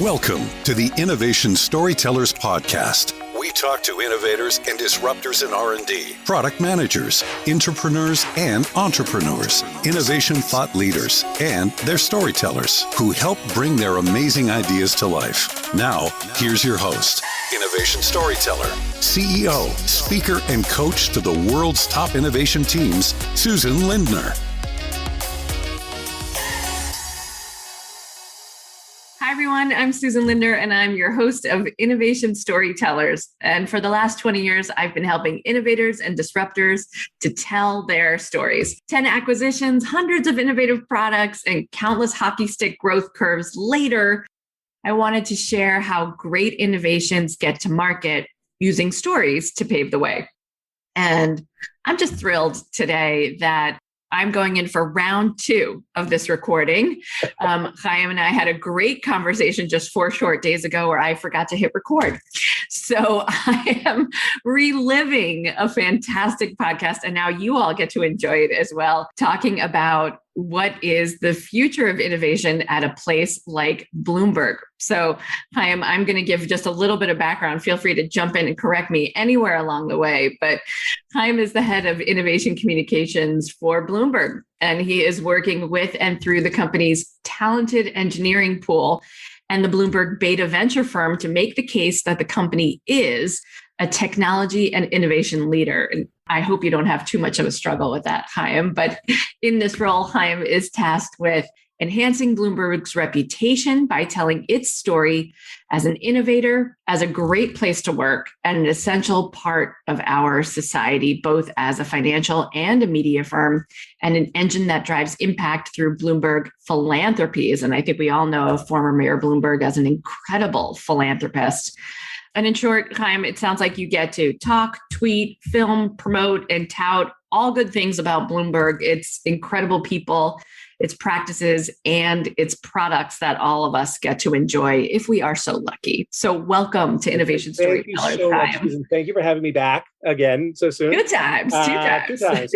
Welcome to the Innovation Storytellers Podcast. We talk to innovators and disruptors in R&D, product managers, entrepreneurs, and entrepreneurs, innovation thought leaders, and their storytellers who help bring their amazing ideas to life. Now, here's your host, innovation storyteller, CEO, speaker, and coach to the world's top innovation teams, Susan Lindner. Hi, everyone. I'm Susan Lindner, and I'm your host of Innovation Storytellers. And for the last 20 years, I've been helping innovators and disruptors to tell their stories. 10 acquisitions, hundreds of innovative products, and countless hockey stick growth curves later, I wanted to share how great innovations get to market using stories to pave the way. And I'm just thrilled today that I'm going in for round 2 of this recording. Chaim and I had a great conversation just 4 short days ago where I forgot to hit record. So I am reliving a fantastic podcast, and now you all get to enjoy it as well, talking about what is the future of innovation at a place like Bloomberg. So Chaim, I'm going to give just a little bit of background. Feel free to jump in and correct me anywhere along the way. But Chaim is the head of innovation communications for Bloomberg, and he is working with and through the company's talented engineering pool and the Bloomberg beta venture firm to make the case that the company is a technology and innovation leader. And I hope you don't have too much of a struggle with that, Chaim. But in this role, Chaim is tasked with enhancing Bloomberg's reputation by telling its story as an innovator, as a great place to work, and an essential part of our society, both as a financial and a media firm, and an engine that drives impact through Bloomberg philanthropies. And I think we all know former Mayor Bloomberg as an incredible philanthropist. And in short, Chaim, it sounds like you get to talk, tweet, film, promote, and tout all good things about Bloomberg. It's incredible people, its practices, and its products that all of us get to enjoy if we are so lucky. So welcome to Innovation Storytellers. Thank you so much, Susan. Thank you for having me back again so soon. Good times. Two times.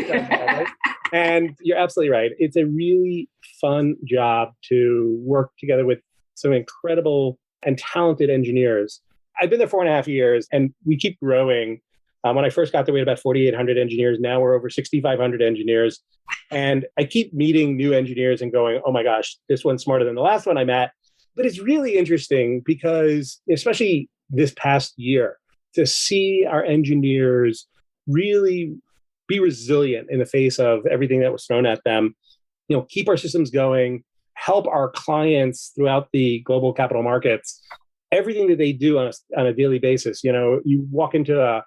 And you're absolutely right. It's a really fun job to work together with some incredible and talented engineers. I've been there 4.5 years, and we keep growing. When I first got there, we had about 4,800 engineers. Now we're over 6,500 engineers. And I keep meeting new engineers and going, oh my gosh, this one's smarter than the last one I met. But it's really interesting because, especially this past year, to see our engineers really be resilient in the face of everything that was thrown at them, keep our systems going, help our clients throughout the global capital markets. Everything that they do on a daily basis, you walk into a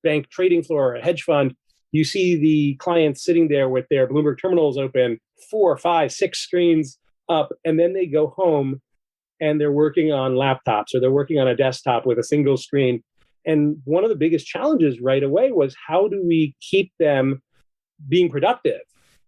bank trading floor, a hedge fund, you see the clients sitting there with their Bloomberg terminals open, 4, 5, 6 screens up, and then they go home and they're working on laptops or they're working on a desktop with a single screen. And one of the biggest challenges right away was how do we keep them being productive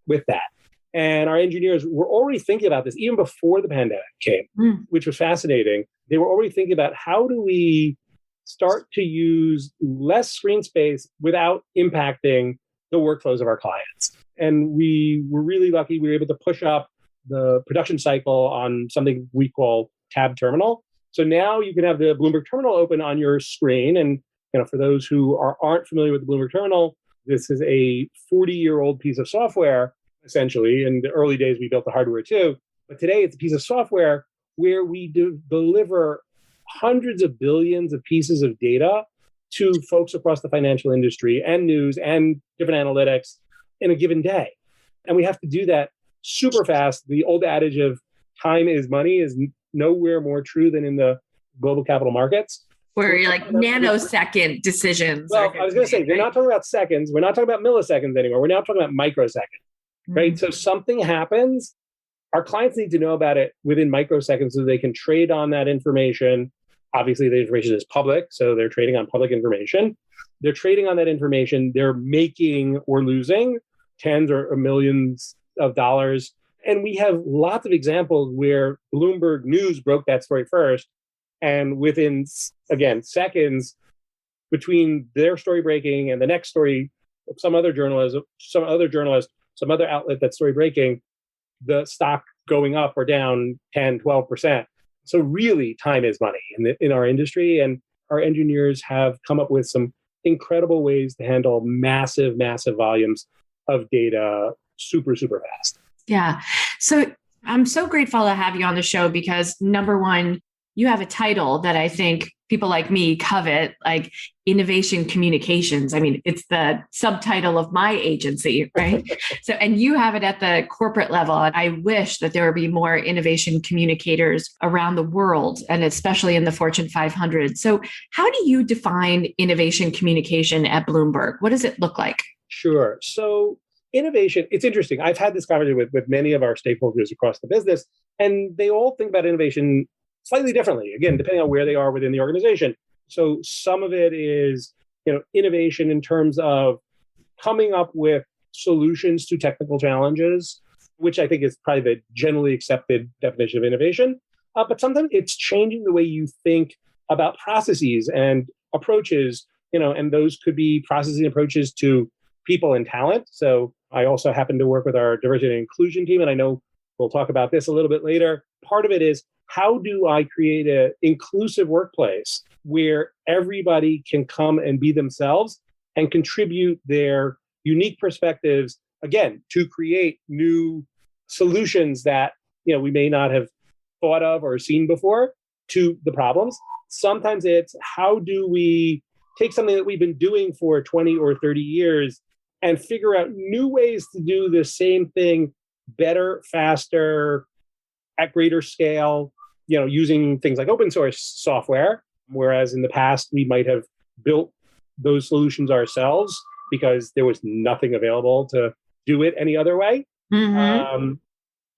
with that? And our engineers were already thinking about this even before the pandemic came, which was fascinating. They were already thinking about how do we start to use less screen space without impacting the workflows of our clients. And we were really lucky. We were able to push up the production cycle on something we call Tab Terminal. So now you can have the Bloomberg Terminal open on your screen. And for those who aren't familiar with the Bloomberg Terminal, this is a 40-year-old piece of software, essentially. In the early days, we built the hardware too. But today, it's a piece of software where we deliver hundreds of billions of pieces of data to folks across the financial industry and news and different analytics in a given day. And we have to do that super fast. The old adage of time is money is nowhere more true than in the global capital markets. Where you're like nanosecond decisions. Well, I was going to say, we're not talking about seconds. We're not talking about milliseconds anymore. We're now talking about microseconds, right? So something happens. Our clients need to know about it within microseconds so they can trade on that information. Obviously, the information is public, so they're trading on public information. They're trading on that information. They're making or losing tens or millions of dollars. And we have lots of examples where Bloomberg News broke that story first. And within, again, seconds between their story breaking and the next story, some other outlet that's story breaking, the stock going up or down 10, 12%. So really, time is money in our industry. And our engineers have come up with some incredible ways to handle massive, massive volumes of data super, super fast. Yeah. So I'm so grateful to have you on the show because number one, you have a title that I think people like me covet, like innovation communications. I mean, it's the subtitle of my agency, right? So, and you have it at the corporate level. And I wish that there would be more innovation communicators around the world, and especially in the Fortune 500. So how do you define innovation communication at Bloomberg? What does it look like? Sure. So innovation, it's interesting. I've had this conversation with many of our stakeholders across the business, and they all think about innovation slightly differently, again, depending on where they are within the organization. So some of it is, innovation in terms of coming up with solutions to technical challenges, which I think is probably the generally accepted definition of innovation. But sometimes it's changing the way you think about processes and approaches, and those could be processes and approaches to people and talent. So I also happen to work with our diversity and inclusion team, and I know we'll talk about this a little bit later. Part of it is, how do I create an inclusive workplace where everybody can come and be themselves and contribute their unique perspectives, again, to create new solutions that we may not have thought of or seen before to the problems. Sometimes it's, how do we take something that we've been doing for 20 or 30 years and figure out new ways to do the same thing better, faster, at greater scale, using things like open source software, whereas in the past we might have built those solutions ourselves because there was nothing available to do it any other way. Mm-hmm.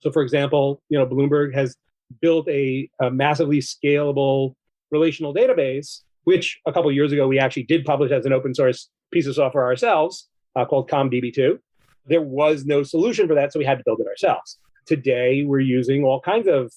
So for example, Bloomberg has built a massively scalable relational database, which a couple of years ago we actually did publish as an open source piece of software ourselves called ComDB2. There was no solution for that, so we had to build it ourselves. Today, we're using all kinds of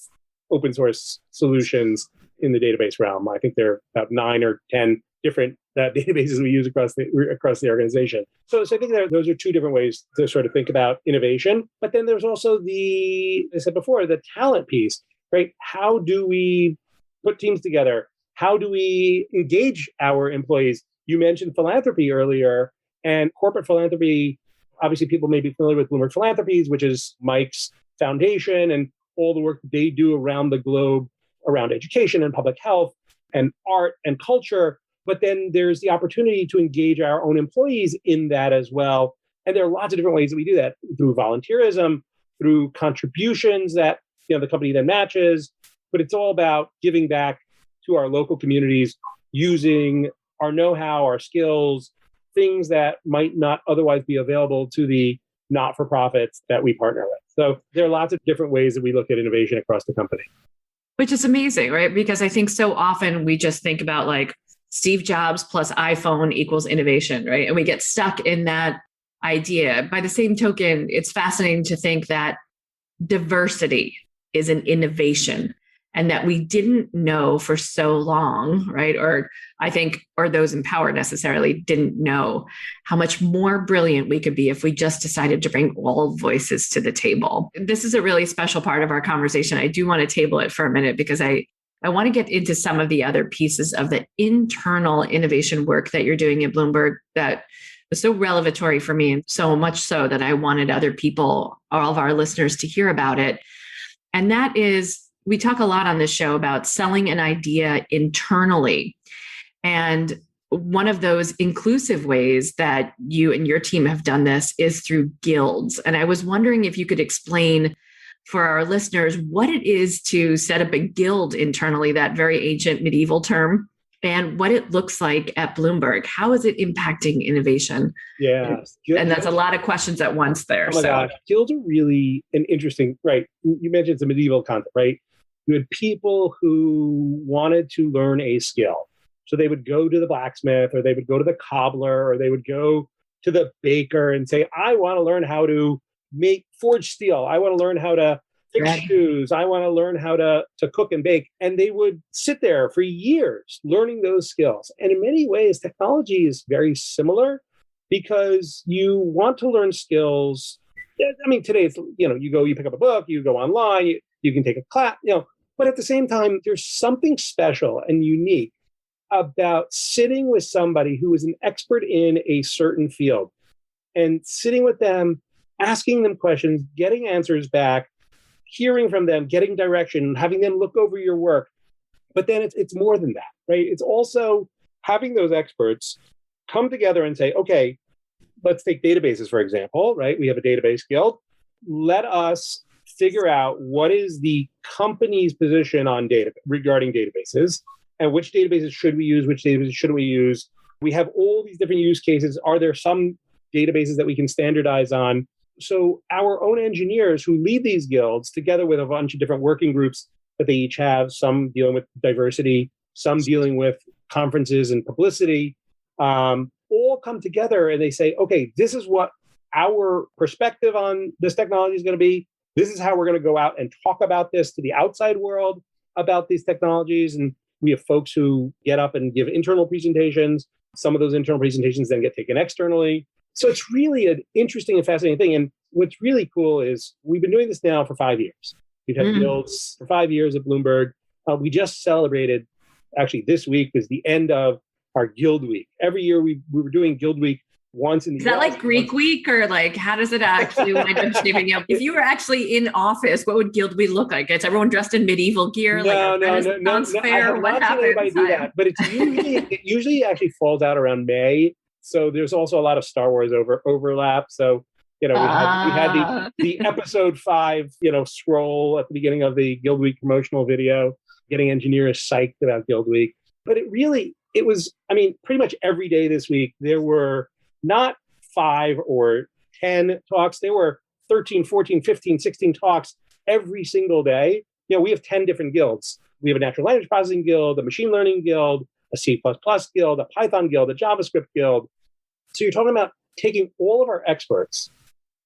open source solutions in the database realm. I think there are about 9 or 10 different databases we use across the organization. So I think those are two different ways to sort of think about innovation. But then there's also I said before, the talent piece, right? How do we put teams together? How do we engage our employees? You mentioned philanthropy earlier, and corporate philanthropy. Obviously, people may be familiar with Bloomberg Philanthropies, which is Mike's foundation and all the work they do around the globe around education and public health and art and culture. But then there's the opportunity to engage our own employees in that as well. And there are lots of different ways that we do that, through volunteerism, through contributions that the company then matches. But it's all about giving back to our local communities using our know-how, our skills, things that might not otherwise be available to the not-for-profits that we partner with. So there are lots of different ways that we look at innovation across the company. Which is amazing, right? Because I think so often we just think about like Steve Jobs plus iPhone equals innovation, right? And we get stuck in that idea. By the same token, it's fascinating to think that diversity is an innovation and that we didn't know for so long, right? Or those in power necessarily didn't know how much more brilliant we could be if we just decided to bring all voices to the table. This is a really special part of our conversation. I do want to table it for a minute because I want to get into some of the other pieces of the internal innovation work that you're doing at Bloomberg that was so revelatory for me, and so much so that I wanted other people, all of our listeners, to hear about it. And that is, we talk a lot on this show about selling an idea internally. And one of those inclusive ways that you and your team have done this is through guilds. And I was wondering if you could explain for our listeners what it is to set up a guild internally, that very ancient medieval term, and what it looks like at Bloomberg. How is it impacting innovation? Yeah. And that's a lot of questions at once there. Oh my gosh. Guilds are really an interesting, right? You mentioned it's a medieval concept, right? You had people who wanted to learn a skill. So they would go to the blacksmith, or they would go to the cobbler, or they would go to the baker and say, I want to learn how to forge steel. I want to learn how to fix shoes. I want to learn how to cook and bake. And they would sit there for years learning those skills. And in many ways, technology is very similar because you want to learn skills. I mean, today it's, you pick up a book, you go online, you can take a class, But at the same time, there's something special and unique about sitting with somebody who is an expert in a certain field and sitting with them, asking them questions, getting answers back, hearing from them, getting direction, having them look over your work. But then it's more than that, right? It's also having those experts come together and say, okay, let's take databases, for example, right? We have a database guild. Let us figure out what is the company's position on data regarding databases and which databases should we use, which databases shouldn't we use. We have all these different use cases. Are there some databases that we can standardize on? So our own engineers who lead these guilds, together with a bunch of different working groups that they each have, some dealing with diversity, some dealing with conferences and publicity, all come together and they say, okay, this is what our perspective on this technology is going to be. This is how we're going to go out and talk about this to the outside world about these technologies. And we have folks who get up and give internal presentations. Some of those internal presentations then get taken externally. So it's really an interesting and fascinating thing. And what's really cool is we've been doing this now for 5 years. We've had guilds for 5 years at Bloomberg. We just celebrated, actually this week was the end of our Guild Week. Every year we were doing Guild Week once in the Is that like Greek week, or like how does it actually wind up shaping up? If you were actually in office, what would Guild Week look like? Is everyone dressed in medieval gear? No. Fair? What happens? Anybody do that, but it usually actually falls out around May. So there's also a lot of Star Wars overlap. So we had the episode 5 scroll at the beginning of the Guild Week promotional video, getting engineers psyched about Guild Week. But it was pretty much every day this week there were not 5 or 10 talks. There were 13, 14, 15, 16 talks every single day. We have 10 different guilds. We have a natural language processing guild, a machine learning guild, a C++ guild, a Python guild, a JavaScript guild. So you're talking about taking all of our experts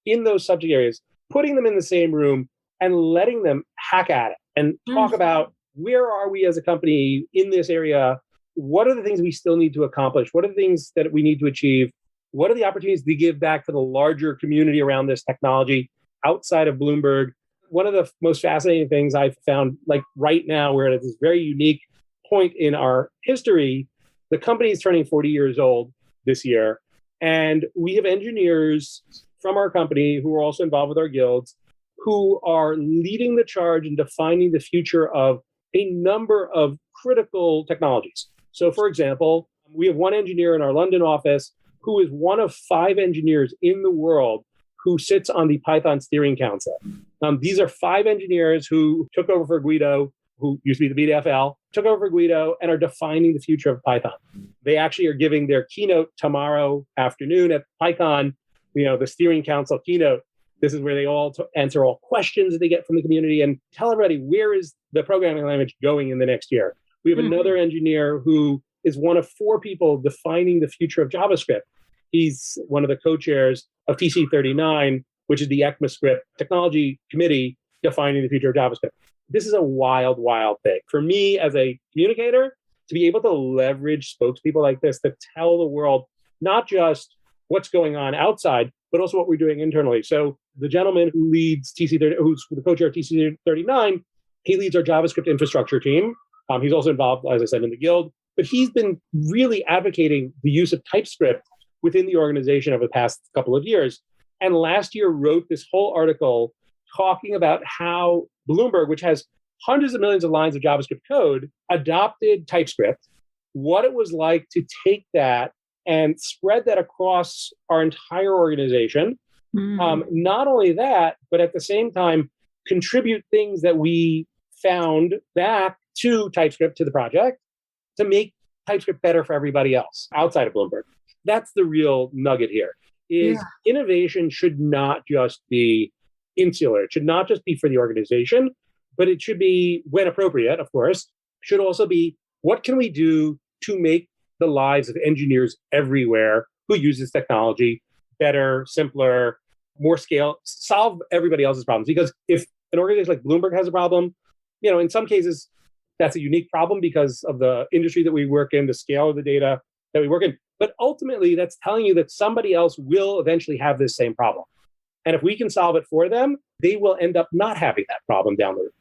in those subject areas, putting them in the same room and letting them hack at it and talk about where are we as a company in this area? What are the things we still need to accomplish? What are the things that we need to achieve? What are the opportunities to give back to the larger community around this technology outside of Bloomberg? One of the most fascinating things I've found, like right now, we're at this very unique point in our history. The company is turning 40 years old this year. And we have engineers from our company who are also involved with our guilds who are leading the charge in defining the future of a number of critical technologies. So, for example, we have one engineer in our London office who is one of 5 engineers in the world who sits on the Python Steering Council. These are 5 engineers who took over for Guido, who used to be the BDFL, took over for Guido and are defining the future of Python. They actually are giving their keynote tomorrow afternoon at PyCon, the Steering Council keynote. This is where they all answer all questions that they get from the community and tell everybody where is the programming language going in the next year. We have another engineer who is one of 4 people defining the future of JavaScript. He's one of the co-chairs of TC39, which is the ECMAScript technology committee defining the future of JavaScript. This is a wild, wild thing. For me as a communicator, to be able to leverage spokespeople like this to tell the world not just what's going on outside, but also what we're doing internally. So the gentleman who leads TC30, who's the co-chair of TC39, he leads our JavaScript infrastructure team. He's also involved, as I said, in the guild, but he's been really advocating the use of TypeScript within the organization over the past couple of years. And last year wrote this whole article talking about how Bloomberg, which has hundreds of millions of lines of JavaScript code, adopted TypeScript, what it was like to take that and spread that across our entire organization. Not only that, but at the same time, contribute things that we found back to TypeScript, to the project, to make TypeScript better for everybody else outside of Bloomberg. That's the real nugget here, is innovation should not just be insular. It should not just be for the organization, but it should be, when appropriate, of course, should also be, what can we do to make the lives of engineers everywhere who use this technology better, simpler, more scale, solve everybody else's problems? Because if an organization like Bloomberg has a problem, in some cases, that's a unique problem because of the industry that we work in, the scale of the data that we work in. But ultimately, that's telling you that somebody else will eventually have this same problem. And if we can solve it for them, they will end up not having that problem down the road.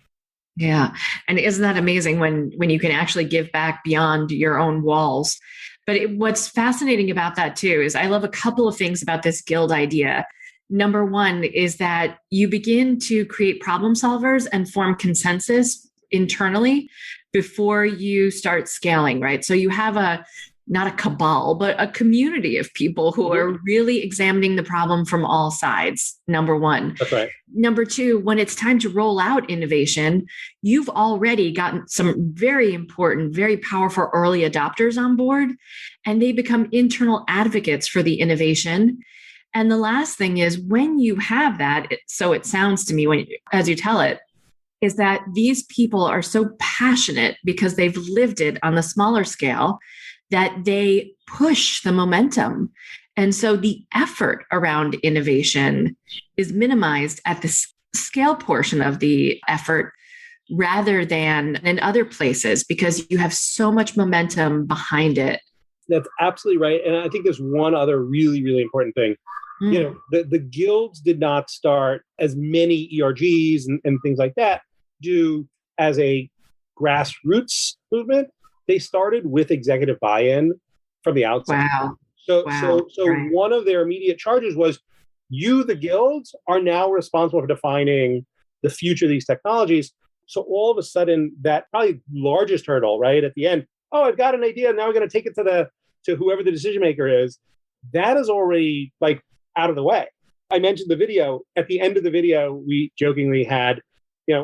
Yeah. And isn't that amazing when you can actually give back beyond your own walls? But what's fascinating about that too is I love a couple of things about this guild idea. Number one is that you begin to create problem solvers and form consensus internally before you start scaling, right? So you have not a cabal, but a community of people who are really examining the problem from all sides. Number one. That's right. Number two, when it's time to roll out innovation, you've already gotten some very important, very powerful early adopters on board, and they become internal advocates for the innovation. And the last thing is when you have that, so it sounds to me as you tell it, is that these people are so passionate because they've lived it on the smaller scale that they push the momentum. And so the effort around innovation is minimized at the scale portion of the effort rather than in other places because you have so much momentum behind it. That's absolutely right. And I think there's one other really, really important thing. You know, the guilds did not start as many ERGs and things like that do as a grassroots movement. They started with executive buy-in from the outset. Wow. So Right. one of their immediate charges was, you, the guilds, are now responsible for defining the future of these technologies. So all of a sudden, that probably largest hurdle, right, at the end, oh, I've got an idea, now we're going to take it to whoever the decision maker is. That is already like out of the way. I mentioned the video. At the end of the video, we jokingly had,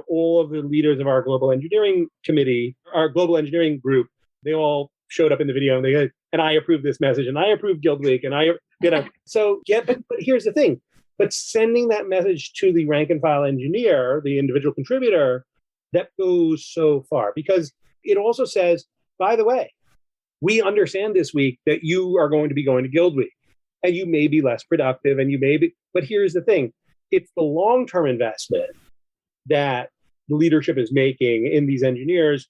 all of the leaders of our global engineering committee, our global engineering group, they all showed up in the video and I approve this message and I approve Guild Week and but here's the thing. But sending that message to the rank and file engineer, the individual contributor, that goes so far because it also says, by the way, we understand this week that you are going to be going to Guild Week and you may be less productive but here's the thing. It's the long-term investment that the leadership is making in these engineers.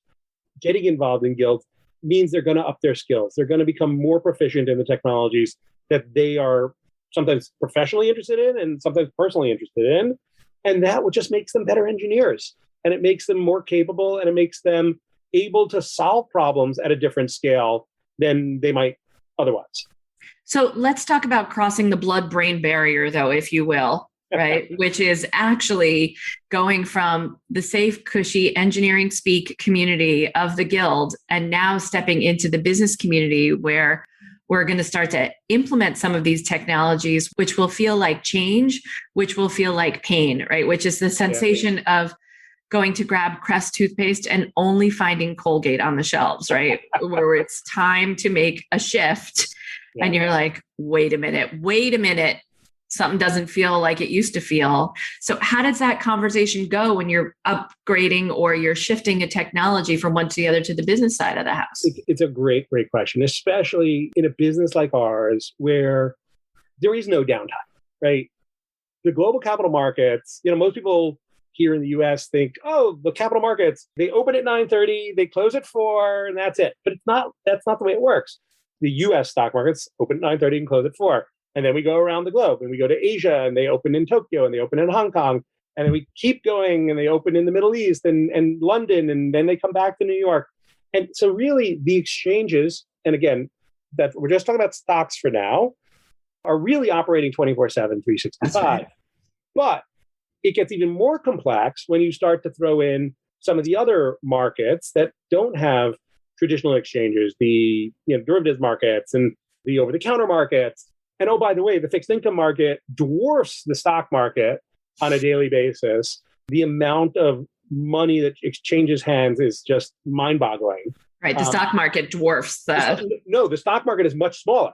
Getting involved in guilds means they're going to up their skills. They're going to become more proficient in the technologies that they are sometimes professionally interested in and sometimes personally interested in. And that just makes them better engineers. And it makes them more capable and it makes them able to solve problems at a different scale than they might otherwise. So let's talk about crossing the blood-brain barrier, though, if you will. Right, which is actually going from the safe, cushy engineering speak community of the guild and now stepping into the business community where we're going to start to implement some of these technologies, which will feel like change, which will feel like pain, right? Which is the sensation of going to grab Crest toothpaste and only finding Colgate on the shelves, right? Where it's time to make a shift and you're like, wait a minute. Something doesn't feel like it used to feel. So how does that conversation go when you're upgrading or you're shifting a technology from one to the other to the business side of the house? It's a great, great question, especially in a business like ours where there is no downtime, right? The global capital markets, most people here in the US think, oh, the capital markets, they open at 9:30, they close at 4, and that's it. But that's not the way it works. The US stock markets open at 9:30 and close at 4. And then we go around the globe and we go to Asia and they open in Tokyo and they open in Hong Kong. And then we keep going and they open in the Middle East and London and then they come back to New York. And so really the exchanges, and again, that we're just talking about stocks for now, are really operating 24/7, 365. Right. But it gets even more complex when you start to throw in some of the other markets that don't have traditional exchanges, the derivatives markets and the over-the-counter markets. And oh, by the way, the fixed income market dwarfs the stock market on a daily basis. The amount of money that exchanges hands is just mind-boggling. Right. The stock market dwarfs No, the stock market is much smaller.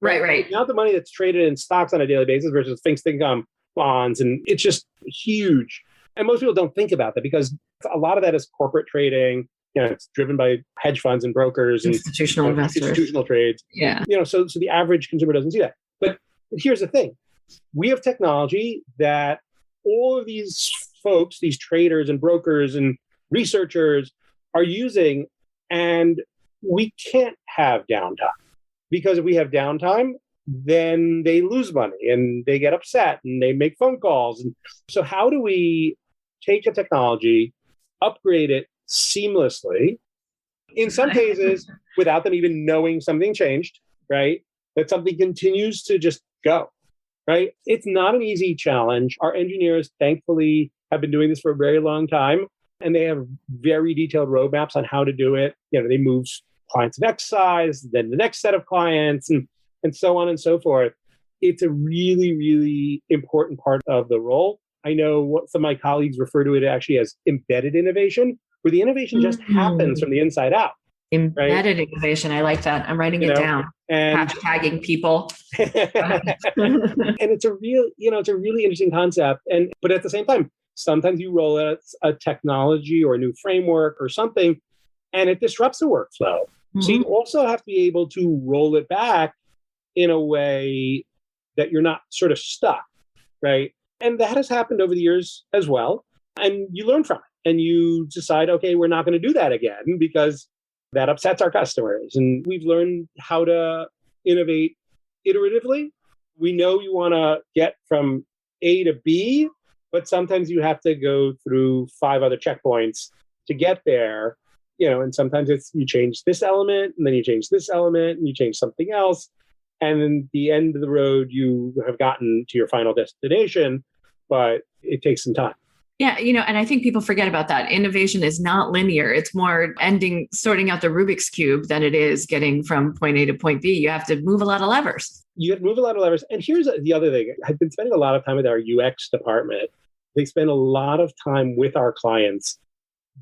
Right. The amount of money that's traded in stocks on a daily basis versus fixed income bonds, and it's just huge. And most people don't think about that because a lot of that is corporate trading. It's driven by hedge funds and brokers and institutional investors, institutional trades. Yeah. So the average consumer doesn't see that. But here's the thing. We have technology that all of these folks, these traders and brokers and researchers are using, and we can't have downtime. Because if we have downtime, then they lose money and they get upset and they make phone calls. And so how do we take a technology upgrade it seamlessly, in some cases without them even knowing something changed, right? That something continues to just go, right? It's not an easy challenge. Our engineers, thankfully, have been doing this for a very long time, and they have very detailed roadmaps on how to do it. They move clients of X size, then the next set of clients, and so on and so forth. It's a really, really important part of the role. I know what some of my colleagues refer to it actually as embedded innovation, where the innovation just happens from the inside out. Embedded innovation. I like that. I'm writing it down. And hashtagging people. And it's a really interesting concept. But at the same time, sometimes you roll out a technology or a new framework or something, and it disrupts the workflow. Mm-hmm. So you also have to be able to roll it back in a way that you're not sort of stuck, right? And that has happened over the years as well. And you learn from it and you decide, okay, we're not going to do that again because that upsets our customers. And we've learned how to innovate iteratively. We know you want to get from A to B, but sometimes you have to go through 5 other checkpoints to get there. And sometimes it's you change this element and then you change this element and you change something else. And then at the end of the road, you have gotten to your final destination, but it takes some time. Yeah, and I think people forget about that. Innovation is not linear. It's more sorting out the Rubik's Cube than it is getting from point A to point B. You have to move a lot of levers. You have to move a lot of levers. And here's the other thing. I've been spending a lot of time with our UX department. They spend a lot of time with our clients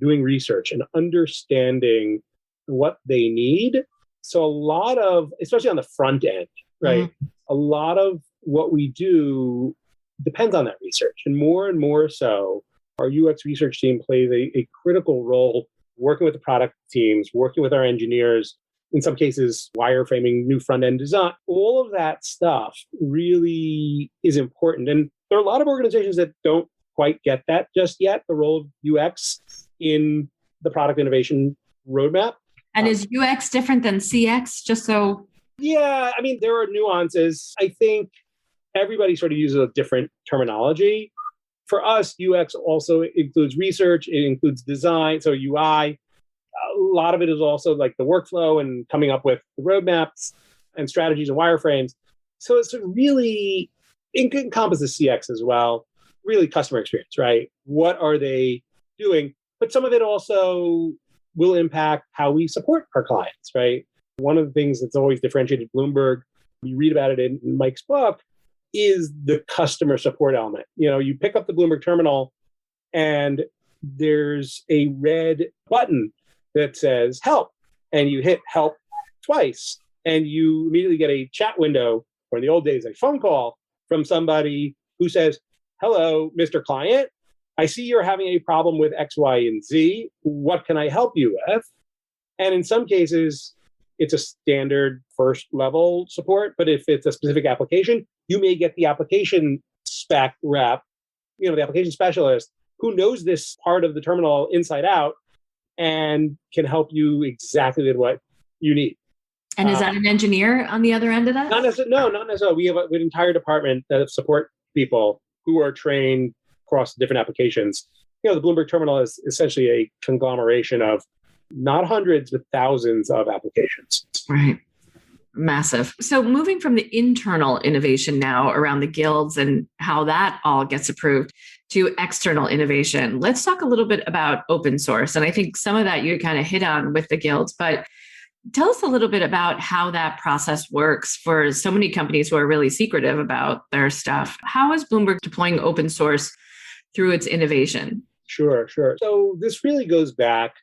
doing research and understanding what they need. So a lot of, especially on the front end, right? Mm-hmm. A lot of what we do depends on that research. And more so, our UX research team plays a critical role working with the product teams, working with our engineers, in some cases, wireframing new front-end design. All of that stuff really is important. And there are a lot of organizations that don't quite get that just yet, the role of UX in the product innovation roadmap. And is UX different than CX? Just so... Yeah, there are nuances. I think everybody sort of uses a different terminology. For us, UX also includes research. It includes design, so UI. A lot of it is also like the workflow and coming up with the roadmaps and strategies and wireframes. So it's really, it encompasses CX as well, really customer experience, right? What are they doing? But some of it also will impact how we support our clients, right? One of the things that's always differentiated Bloomberg, you read about it in Mike's book, is the customer support element. You pick up the Bloomberg Terminal and there's a red button that says help, and you hit help twice and you immediately get a chat window, or in the old days, a phone call from somebody who says, hello, Mr. Client, I see you're having a problem with X, Y, and Z. What can I help you with? And in some cases, it's a standard first level support, but if it's a specific application, you may get the application spec rep, the application specialist who knows this part of the terminal inside out and can help you exactly with what you need. And is that an engineer on the other end of that? Not necessarily. We have an entire department that support people who are trained across different applications. The Bloomberg Terminal is essentially a conglomeration of not hundreds, but thousands of applications. Right. Massive. So moving from the internal innovation now around the guilds and how that all gets approved to external innovation, let's talk a little bit about open source. And I think some of that you kind of hit on with the guilds, but tell us a little bit about how that process works for so many companies who are really secretive about their stuff. How is Bloomberg deploying open source through its innovation? Sure. So this really goes back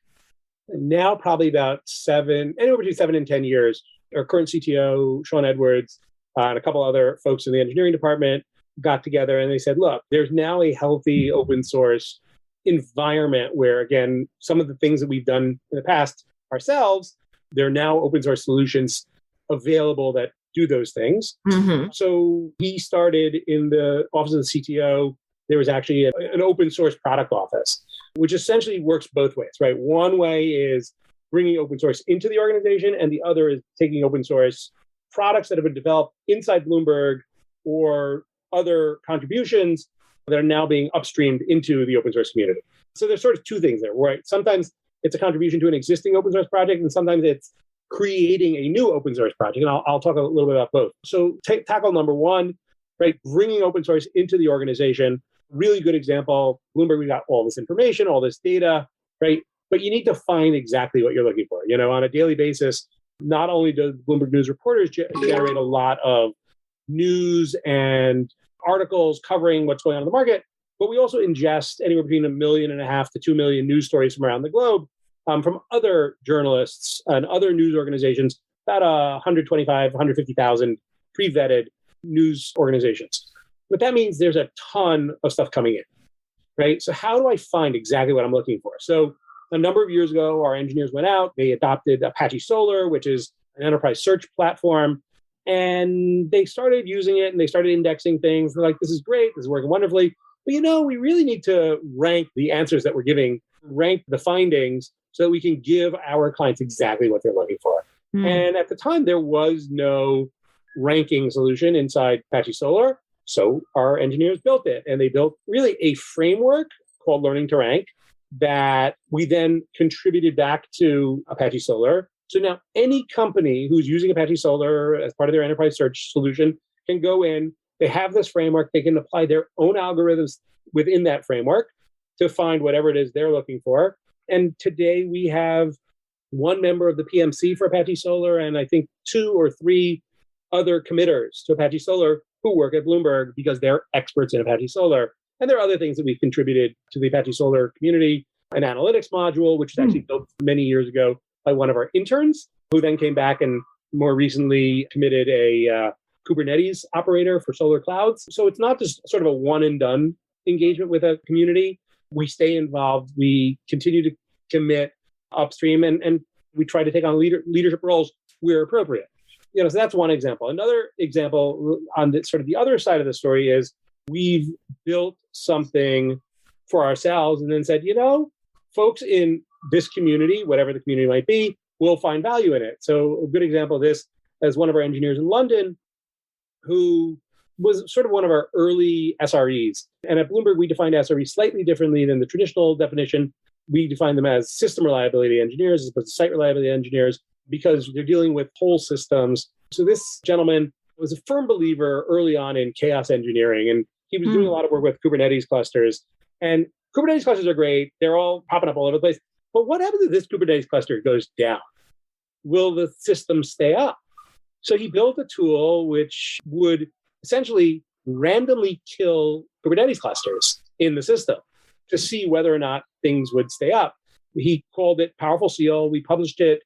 now probably about anywhere between 7 and 10 years. Our current CTO, Sean Edwards, and a couple other folks in the engineering department got together and they said, look, there's now a healthy open source environment where, again, some of the things that we've done in the past ourselves, there are now open source solutions available that do those things. Mm-hmm. So he started in the office of the CTO. There was actually an open source product office, which essentially works both ways, right? One way is bringing open source into the organization, and the other is taking open source products that have been developed inside Bloomberg or other contributions that are now being upstreamed into the open source community. So there's sort of two things there, right? Sometimes it's a contribution to an existing open source project, and sometimes it's creating a new open source project. And I'll talk a little bit about both. So tackle number one, right? Bringing open source into the organization. Really good example. Bloomberg, we got all this information, all this data, right? But you need to find exactly what you're looking for. On a daily basis, not only do Bloomberg News reporters generate a lot of news and articles covering what's going on in the market, but we also ingest anywhere between 1.5 million to 2 million news stories from around the globe from other journalists and other news organizations, about 125, 150,000 pre-vetted news organizations. But that means there's a ton of stuff coming in, right? So how do I find exactly what I'm looking for? So a number of years ago, our engineers went out, they adopted Apache Solr, which is an enterprise search platform, and they started using it and they started indexing things. They're like, this is great, this is working wonderfully. But we really need to rank the answers that we're giving, rank the findings so that we can give our clients exactly what they're looking for. And at the time, there was no ranking solution inside Apache Solr. So our engineers built it, and they built really a framework called Learning to Rank that we then contributed back to Apache Solr. So now any company who's using Apache Solr as part of their enterprise search solution can go in, they have this framework, they can apply their own algorithms within that framework to find whatever it is they're looking for. And today we have one member of the PMC for Apache Solr, and I think 2 or 3 other committers to Apache Solr who work at Bloomberg because they're experts in Apache Solr. And there are other things that we've contributed to the Apache Solr community, an analytics module, which was actually built many years ago by one of our interns, who then came back and more recently committed a Kubernetes operator for Solr Clouds. So it's not just sort of a one and done engagement with a community. We stay involved. We continue to commit upstream, and we try to take on leadership roles where appropriate. So that's one example. Another example on the sort of the other side of the story is we've built something for ourselves and then said, folks in this community, whatever the community might be, will find value in it. So a good example of this is one of our engineers in London who was sort of one of our early SREs. And at Bloomberg, we defined SREs slightly differently than the traditional definition. We define them as system reliability engineers as opposed to site reliability engineers because they're dealing with whole systems. So this gentleman was a firm believer early on in chaos engineering, and he was doing a lot of work with Kubernetes clusters. And Kubernetes clusters are great. They're all popping up all over the place. But what happens if this Kubernetes cluster goes down? Will the system stay up? So he built a tool which would essentially randomly kill Kubernetes clusters in the system to see whether or not things would stay up. He called it Powerful Seal. We published it.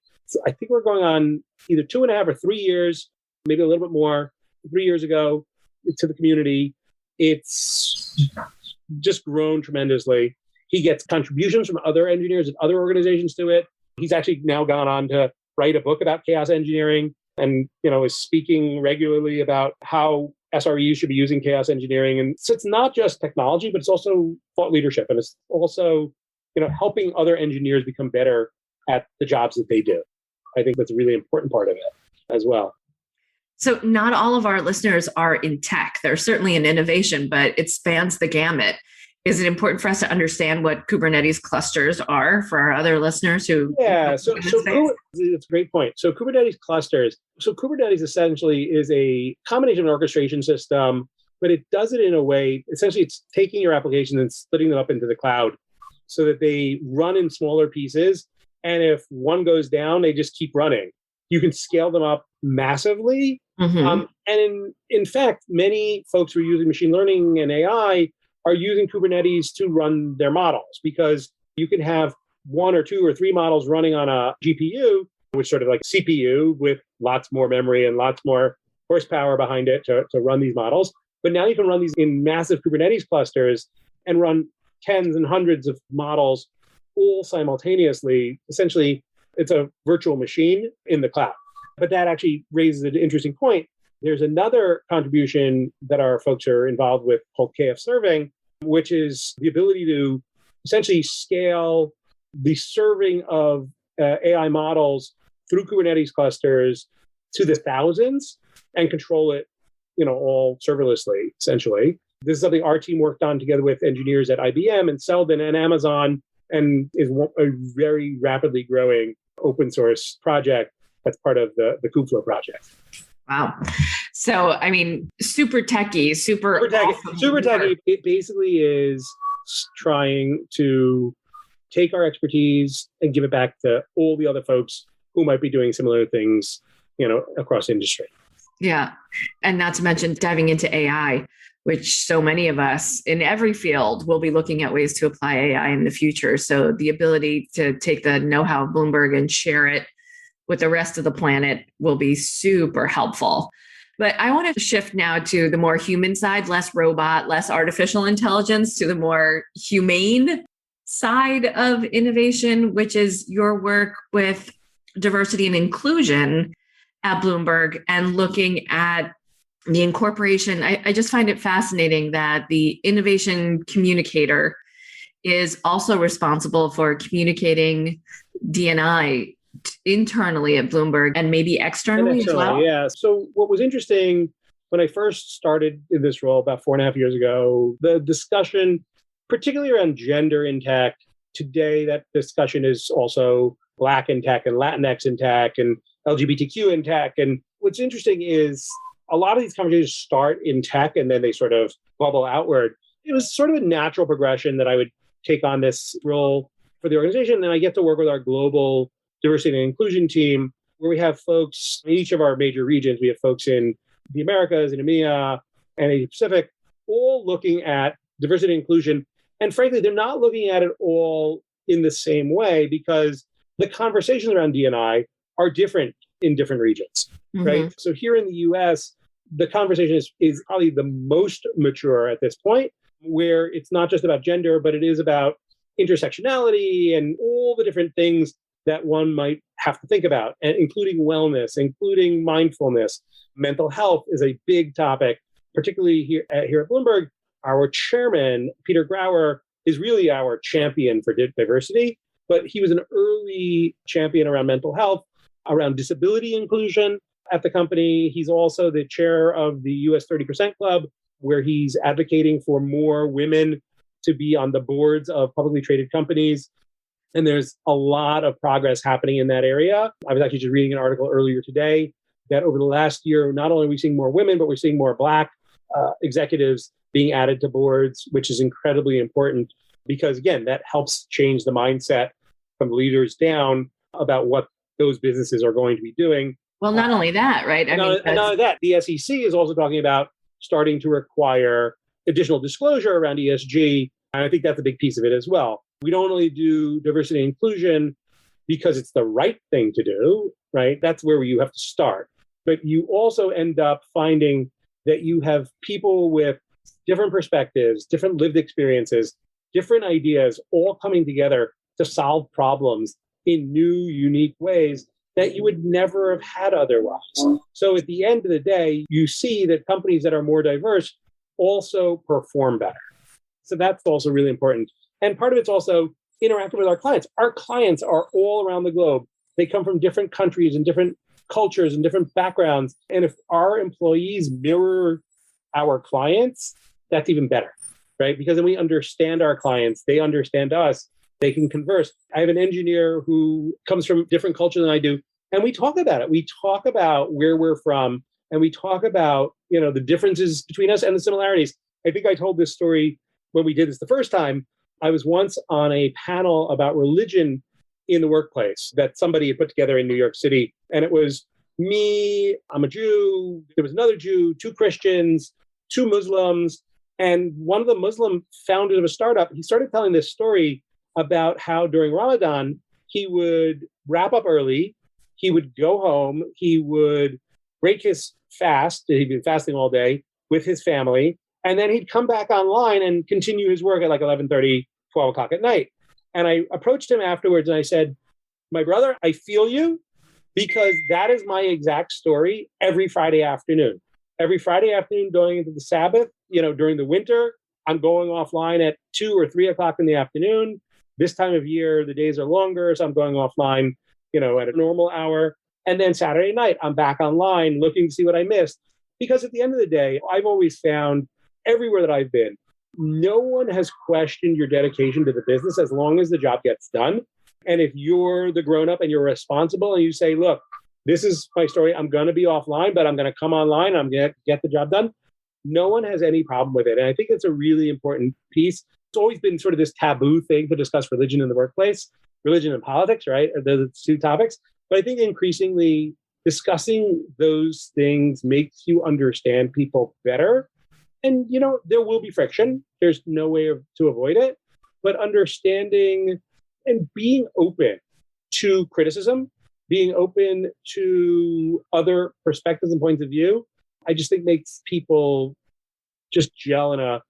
I think we're going on either 2.5 or 3 years, maybe a little bit more, 3 years ago to the community. It's just grown tremendously. He gets contributions from other engineers and other organizations to it. He's actually now gone on to write a book about chaos engineering and is speaking regularly about how SREs should be using chaos engineering. And so it's not just technology, but it's also thought leadership. And it's also helping other engineers become better at the jobs that they do. I think that's a really important part of it as well. So not all of our listeners are in tech. They're certainly in innovation, but it spans the gamut. Is it important for us to understand what Kubernetes clusters are for our other listeners who? Yeah, so it's a great point. So Kubernetes clusters. So Kubernetes essentially is a combination of an orchestration system, but it does it in a way, essentially it's taking your applications and splitting them up into the cloud so that they run in smaller pieces. And if one goes down, they just keep running. You can scale them up massively. And in fact, many folks who are using machine learning and AI are using Kubernetes to run their models because you can have 1 or 2 or 3 models running on a GPU, which is sort of like CPU with lots more memory and lots more horsepower behind it to run these models. But now you can run these in massive Kubernetes clusters and run tens and hundreds of models all simultaneously. Essentially, it's a virtual machine in the cloud. But that actually raises an interesting point. There's another contribution that our folks are involved with called KF Serving, which is the ability to essentially scale the serving of AI models through Kubernetes clusters to the thousands and control it, all serverlessly, essentially. This is something our team worked on together with engineers at IBM and Selden and Amazon, and is a very rapidly growing open source project that's part of the Kubeflow project. Wow. So, I mean, super techie, super awesome. Super techie. It basically is trying to take our expertise and give it back to all the other folks who might be doing similar things, across industry. Yeah. And not to mention diving into AI, which so many of us in every field will be looking at ways to apply AI in the future. So the ability to take the know-how of Bloomberg and share it with the rest of the planet will be super helpful. But I want to shift now to the more human side, less robot, less artificial intelligence, to the more humane side of innovation, which is your work with diversity and inclusion at Bloomberg and looking at the incorporation. I just find it fascinating that the innovation communicator is also responsible for communicating D&I internally at Bloomberg and maybe externally as well. Yeah. So what was interesting when I first started in this role about 4.5 years ago, the discussion, particularly around gender in tech, today that discussion is also Black in tech and Latinx in tech and LGBTQ in tech. And what's interesting is a lot of these conversations start in tech and then they sort of bubble outward. It was sort of a natural progression that I would take on this role for the organization. And then I get to work with our global diversity and inclusion team, where we have folks in each of our major regions. We have folks in the Americas, in EMEA, and Asia Pacific, all looking at diversity and inclusion. And frankly, they're not looking at it all in the same way because the conversations around D&I are different in different regions, right? So here in the US, the conversation is probably the most mature at this point, where it's not just about gender, but it is about intersectionality and all the different things that one might have to think about, and including wellness, including mindfulness. Mental health is a big topic, particularly here at Bloomberg. Our chairman, Peter Grauer, is really our champion for diversity, but he was an early champion around mental health, around disability inclusion at the company. He's also the chair of the US 30% Club, where he's advocating for more women to be on the boards of publicly traded companies. And there's a lot of progress happening in that area. I was actually just reading an article earlier today that over the last year, not only are we seeing more women, but we're seeing more Black executives being added to boards, which is incredibly important because, again, that helps change the mindset from leaders down about what those businesses are going to be doing. Well, not only that, right? And not only that, the SEC is also talking about starting to require additional disclosure around ESG. And I think that's a big piece of it as well. We don't only do diversity and inclusion because it's the right thing to do, right? That's where you have to start. But you also end up finding that you have people with different perspectives, different lived experiences, different ideas, all coming together to solve problems in new, unique ways that you would never have had otherwise. So at the end of the day, you see that companies that are more diverse also perform better. So that's also really important. And part of it's also interacting with our clients. Our clients are all around the globe. They come from different countries and different cultures and different backgrounds. And if our employees mirror our clients, that's even better, right? Because then we understand our clients, they understand us, they can converse. I have an engineer who comes from different culture than I do, and we talk about it. We talk about where we're from, and we talk about, the differences between us and the similarities. I think I told this story when we did this the first time. I was once on a panel about religion in the workplace that somebody had put together in New York City. And it was me, I'm a Jew, there was another Jew, 2 Christians, 2 Muslims. And one of the Muslim founders of a startup, he started telling this story about how during Ramadan, he would wrap up early, he would go home, he would break his fast, he'd been fasting all day with his family, and then he'd come back online and continue his work at like 11:30, 12 o'clock at night. And I approached him afterwards and I said, my brother, I feel you, because that is my exact story every Friday afternoon. Every Friday afternoon going into the Sabbath, during the winter, I'm going offline at 2 or 3 o'clock in the afternoon. This time of year, the days are longer, so I'm going offline, at a normal hour. And then Saturday night, I'm back online looking to see what I missed. Because at the end of the day, I've always found everywhere that I've been, no one has questioned your dedication to the business as long as the job gets done. And if you're the grown-up and you're responsible and you say, look, this is my story, I'm going to be offline, but I'm going to come online, I'm going to get the job done. No one has any problem with it. And I think it's a really important piece. It's always been sort of this taboo thing to discuss religion in the workplace, religion and politics, right? Those are the two topics. But I think increasingly discussing those things makes you understand people better. And, there will be friction. There's no way to avoid it. But understanding and being open to criticism, being open to other perspectives and points of view, I just think makes people just gel in a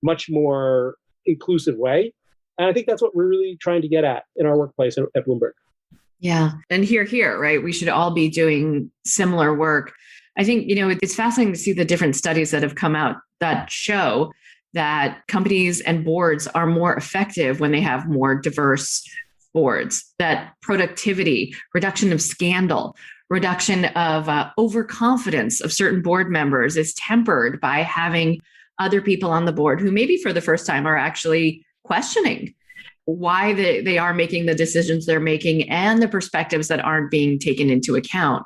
much more inclusive way. And I think that's what we're really trying to get at in our workplace at Bloomberg. Yeah. And here, right? We should all be doing similar work. I think, it's fascinating to see the different studies that have come out that show that companies and boards are more effective when they have more diverse boards, that productivity, reduction of scandal, reduction of overconfidence of certain board members is tempered by having other people on the board who maybe for the first time are actually questioning why they are making the decisions they're making and the perspectives that aren't being taken into account.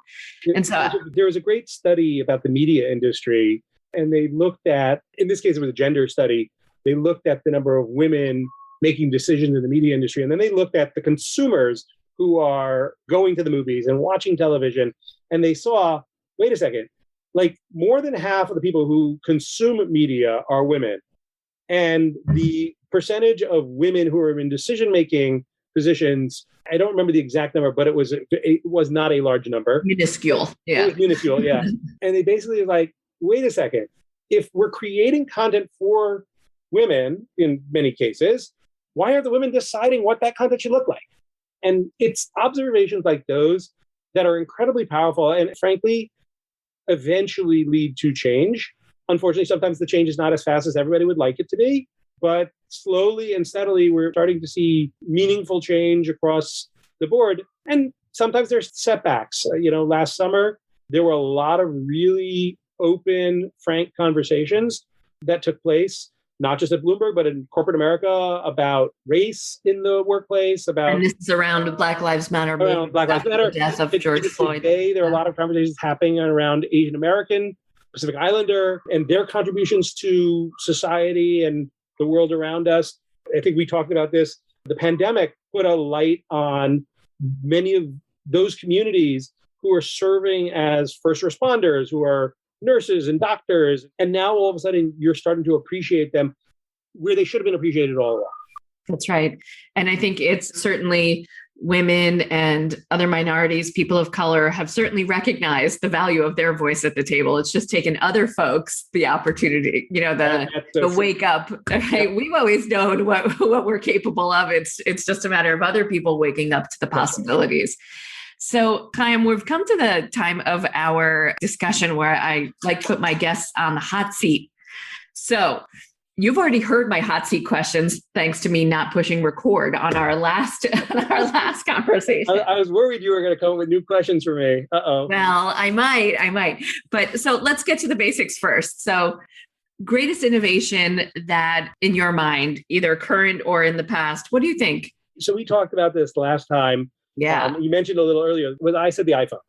And so there was a great study about the media industry, and they looked at, in this case, it was a gender study. They looked at the number of women making decisions in the media industry. And then they looked at the consumers who are going to the movies and watching television. And they saw, wait a second, like more than half of the people who consume media are women. And the percentage of women who are in decision-making positions, I don't remember the exact number, but it was not a large number. Minuscule. Yeah. It was minuscule, yeah. And they basically like, wait a second, if we're creating content for women in many cases, why are the women deciding what that content should look like? And it's observations like those that are incredibly powerful and frankly, eventually lead to change. Unfortunately, sometimes the change is not as fast as everybody would like it to be, but slowly and steadily, we're starting to see meaningful change across the board. And sometimes there's setbacks. Last summer, there were a lot of really open, frank conversations that took place, not just at Bloomberg, but in corporate America, about race in the workplace, and this is around Black Lives Matter. Around Black Lives Matter. The death of George Floyd. Today, there are a lot of conversations happening around Asian American, Pacific Islander, and their contributions to society and the world around us. I think we talked about this. The pandemic put a light on many of those communities who are serving as first responders, who are nurses and doctors. And now all of a sudden you're starting to appreciate them where they should have been appreciated all along. That's right. And I think it's certainly women and other minorities, people of color have certainly recognized the value of their voice at the table. It's just taken other folks the opportunity, the wake up. Right? We've always known what we're capable of. It's just a matter of other people waking up to the possibilities. So, Chaim, we've come to the time of our discussion where I like to put my guests on the hot seat. So, you've already heard my hot seat questions, thanks to me not pushing record on our last conversation. I was worried you were going to come up with new questions for me. Uh-oh. Well, I might. But so let's get to the basics first. So, greatest innovation that, in your mind, either current or in the past, what do you think? So we talked about this last time. Yeah. You mentioned a little earlier, when I said the iPhone,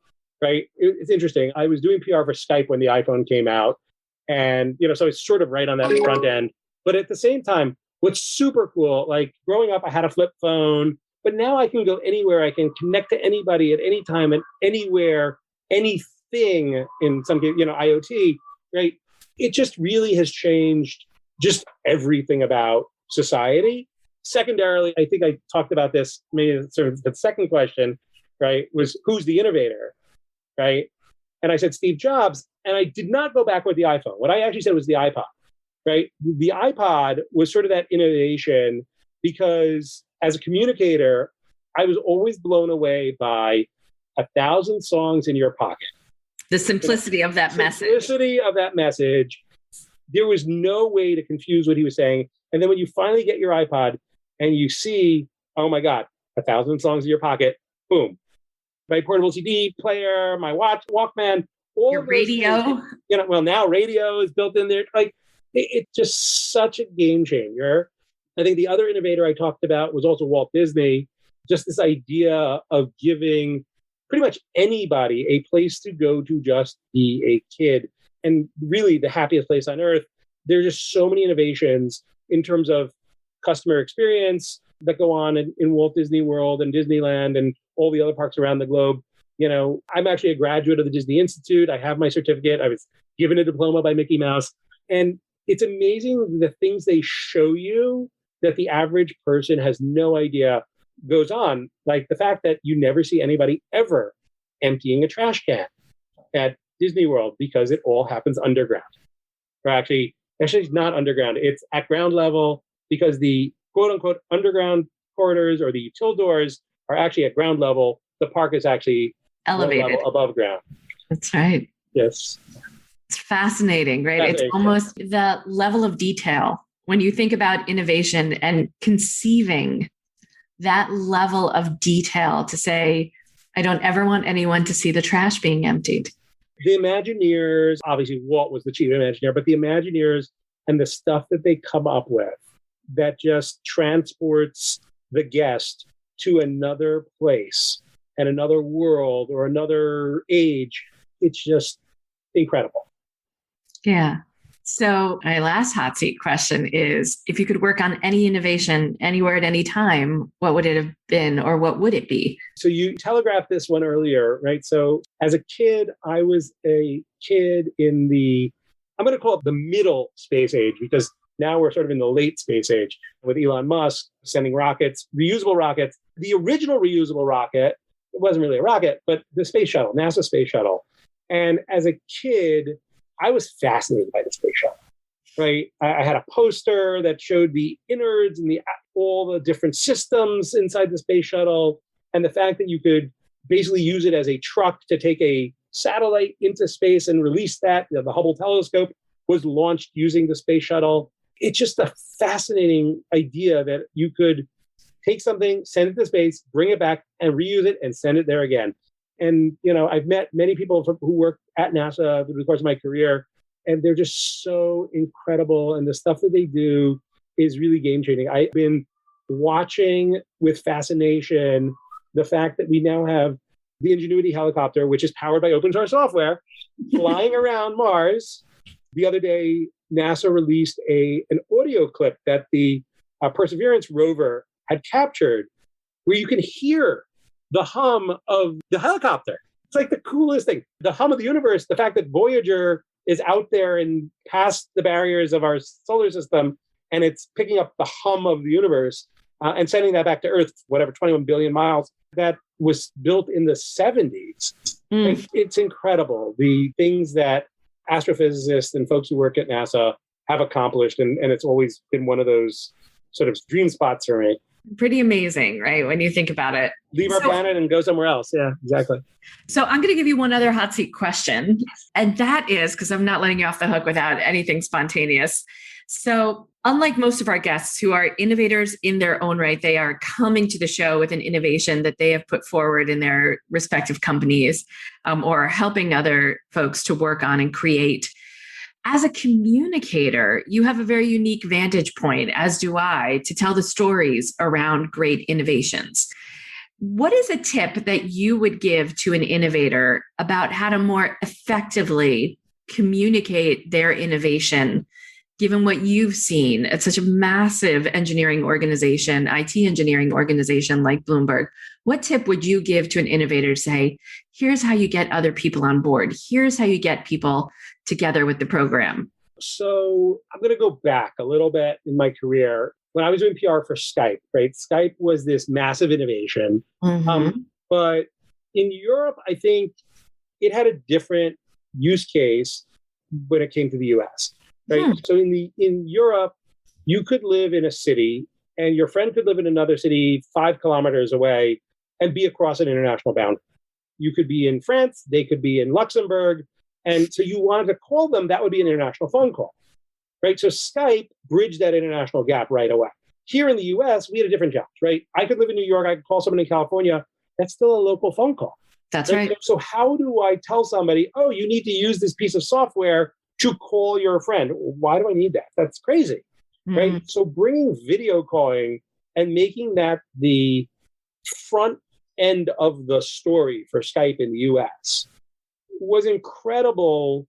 right? It's interesting. I was doing PR for Skype when the iPhone came out. And, so it's sort of right on that front end. But at the same time, what's super cool, like growing up, I had a flip phone, but now I can go anywhere. I can connect to anybody at any time and anywhere, anything in some case, IoT, right? It just really has changed just everything about society. Secondarily, I think I talked about this, maybe sort of the second question, right, was who's the innovator, right? And I said Steve Jobs, and I did not go back with the iPhone. What I actually said was the iPod, right? The iPod was sort of that innovation because as a communicator, I was always blown away by 1,000 songs in your pocket. The simplicity of that message. Simplicity of that message. There was no way to confuse what he was saying. And then when you finally get your iPod and you see, oh my God, 1,000 songs in your pocket, boom. My portable CD player, my Walkman, all your radio. Things, now radio is built in there. Like It's just such a game changer. I think the other innovator I talked about was also Walt Disney, just this idea of giving pretty much anybody a place to go to just be a kid, and really the happiest place on earth. There's just so many innovations in terms of customer experience that go on in Walt Disney World and Disneyland and all the other parks around the globe. I'm actually a graduate of the Disney Institute. I have my certificate. I was given a diploma by Mickey Mouse. And it's amazing the things they show you that the average person has no idea goes on. Like the fact that you never see anybody ever emptying a trash can at Disney World because it all happens underground. Or actually it's not underground. It's at ground level because the quote unquote underground corridors or the util doors are actually at ground level. The park is actually elevated level above ground. That's right. Yes. It's fascinating, right? Fascinating. It's almost the level of detail when you think about innovation and conceiving that level of detail to say, I don't ever want anyone to see the trash being emptied. The Imagineers, obviously Walt was the chief Imagineer, but the Imagineers and the stuff that they come up with that just transports the guest to another place and another world or another age, it's just incredible. Yeah. So my last hot seat question is, if you could work on any innovation anywhere at any time, what would it have been or what would it be? So you telegraphed this one earlier, right? So as a kid, I was a kid in I'm going to call it the middle space age, because now we're sort of in the late space age with Elon Musk sending rockets, reusable rockets. The original reusable rocket, it wasn't really a rocket, but the space shuttle, NASA space shuttle. And as a kid, I was fascinated by the space shuttle, right? I had a poster that showed the innards and all the different systems inside the space shuttle. And the fact that you could basically use it as a truck to take a satellite into space and release that. The Hubble telescope was launched using the space shuttle. It's just a fascinating idea that you could take something, send it to space, bring it back and reuse it and send it there again. And, I've met many people who work at NASA through the course of my career, and they're just so incredible. And the stuff that they do is really game changing. I've been watching with fascination the fact that we now have the Ingenuity helicopter, which is powered by open source software, flying around Mars. The other day, NASA released an audio clip that the Perseverance rover had captured, where you can hear the hum of the helicopter. It's like the coolest thing. The hum of the universe, the fact that Voyager is out there and past the barriers of our solar system, and it's picking up the hum of the universe and sending that back to Earth, 21 billion miles. That was built in the 70s. It's incredible, the things that astrophysicists and folks who work at NASA have accomplished. And it's always been one of those sort of dream spots for me. Pretty amazing, right? When you think about it. Leave our planet and go somewhere else. Yeah, exactly. So I'm going to give you one other hot seat question. And that is, because I'm not letting you off the hook without anything spontaneous. So unlike most of our guests who are innovators in their own right, they are coming to the show with an innovation that they have put forward in their respective companies or helping other folks to work on and create. As a communicator, you have a very unique vantage point, as do I, to tell the stories around great innovations. What is a tip that you would give to an innovator about how to more effectively communicate their innovation, given what you've seen at such a massive engineering organization, IT engineering organization like Bloomberg? What tip would you give to an innovator to say, here's how you get other people on board? Here's how you get people together with the program? So I'm going to go back a little bit in my career. When I was doing PR for Skype, right? Skype was this massive innovation. But in Europe, I think it had a different use case when it came to the US, right? So in Europe, you could live in a city and your friend could live in another city 5 kilometers away and be across an international boundary. You could be in France, they could be in Luxembourg. And so you wanted to call them, that would be an international phone call, right? So Skype bridged that international gap right away. Here in the US, we had a different challenge, right? I could live in New York, I could call someone in California. That's still a local phone call. That's right. So how do I tell somebody, oh, you need to use this piece of software to call your friend. Why do I need that? That's crazy, right? So bringing video calling and making that the front end of the story for Skype in the US was incredible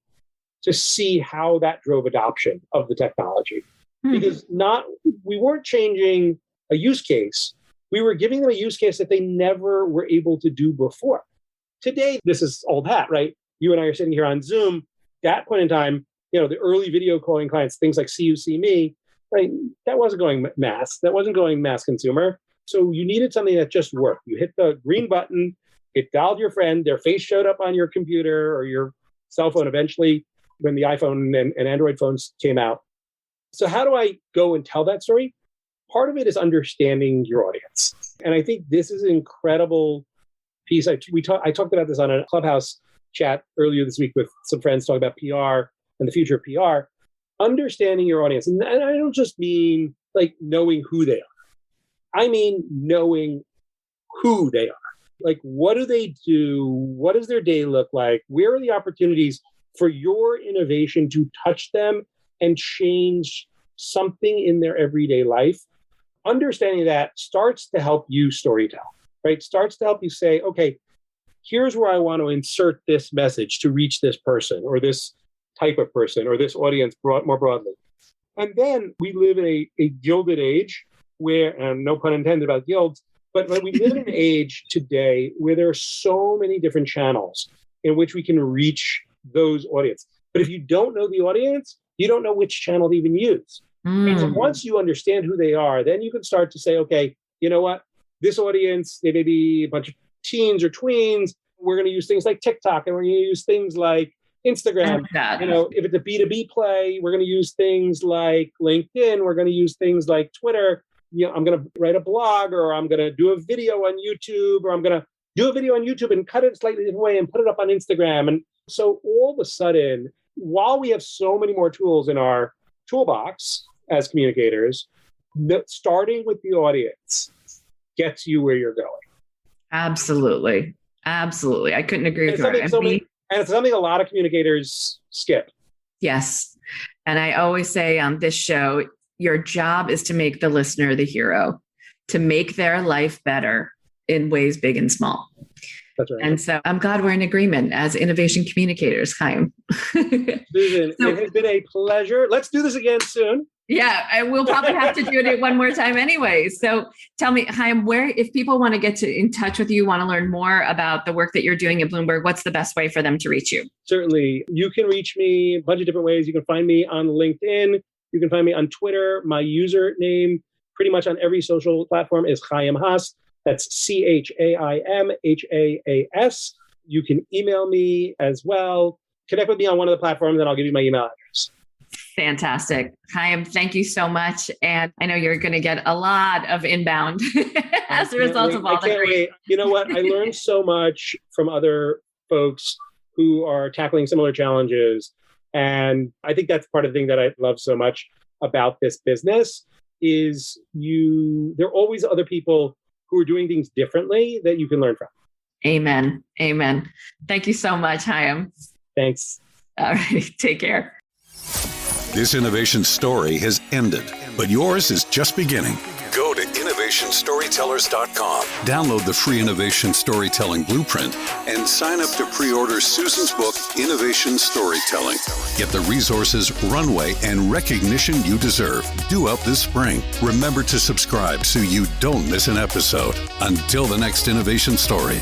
to see how that drove adoption of the technology. Because we weren't changing a use case. We were giving them a use case that they never were able to do before. Today, this is old hat, right? You and I are sitting here on Zoom. That point in time, the early video calling clients, things like See You, See Me, right? That wasn't going mass. That wasn't going mass consumer. So you needed something that just worked. You hit the green button, it dialed your friend, their face showed up on your computer or your cell phone eventually when the iPhone and Android phones came out. So how do I go and tell that story? Part of it is understanding your audience. And I think this is an incredible piece. I talked about this on a Clubhouse chat earlier this week with some friends talking about PR and the future of PR. Understanding your audience. And I don't just mean like knowing who they are. I mean knowing who they are. Like, what do they do? What does their day look like? Where are the opportunities for your innovation to touch them and change something in their everyday life? Understanding that starts to help you storytell, right? Starts to help you say, okay, here's where I want to insert this message to reach this person or this type of person or this audience more broadly. And then we live in a gilded age where, and no pun intended about guilds, but we live in an age today where there are so many different channels in which we can reach those audience. But if you don't know the audience, you don't know which channel to even use. And so once you understand who they are, then you can start to say, okay, you know what? This audience, they may be a bunch of teens or tweens. We're going to use things like TikTok and we're going to use things like Instagram. If it's a B2B play, we're going to use things like LinkedIn. We're going to use things like Twitter. I'm going to write a blog, or I'm going to do a video on YouTube, or I'm going to do a video on YouTube and cut it a slightly different way and put it up on Instagram. And so all of a sudden, while we have so many more tools in our toolbox as communicators, starting with the audience gets you where you're going. Absolutely. Absolutely. I couldn't agree with you. And it's something a lot of communicators skip. Yes. And I always say on this show, your job is to make the listener the hero, to make their life better in ways big and small. That's right. And so I'm glad we're in agreement as innovation communicators, Chaim. Susan, it has been a pleasure. Let's do this again soon. Yeah, we'll probably have to do it one more time anyway. So tell me, Chaim, if people want to get in touch with you, want to learn more about the work that you're doing at Bloomberg, what's the best way for them to reach you? Certainly. You can reach me a bunch of different ways. You can find me on LinkedIn. You can find me on Twitter. My username pretty much on every social platform is Chaim Haas. That's ChaimHaas. You can email me as well. Connect with me on one of the platforms and I'll give you my email address. Fantastic. Chaim, thank you so much. And I know you're going to get a lot of inbound as a result of all the great. You know what? I learned so much from other folks who are tackling similar challenges. And I think that's part of the thing that I love so much about this business is there are always other people who are doing things differently that you can learn from. Amen. Amen. Thank you so much, Chaim. Thanks. All right. Take care. This innovation story has ended, but yours is just beginning. Go to innovationstorytellers.com, download the free Innovation Storytelling Blueprint, and sign up to pre-order Susan's book, Innovation Storytelling. Get the resources, runway, and recognition you deserve due out this spring. Remember to subscribe so you don't miss an episode. Until the next innovation story.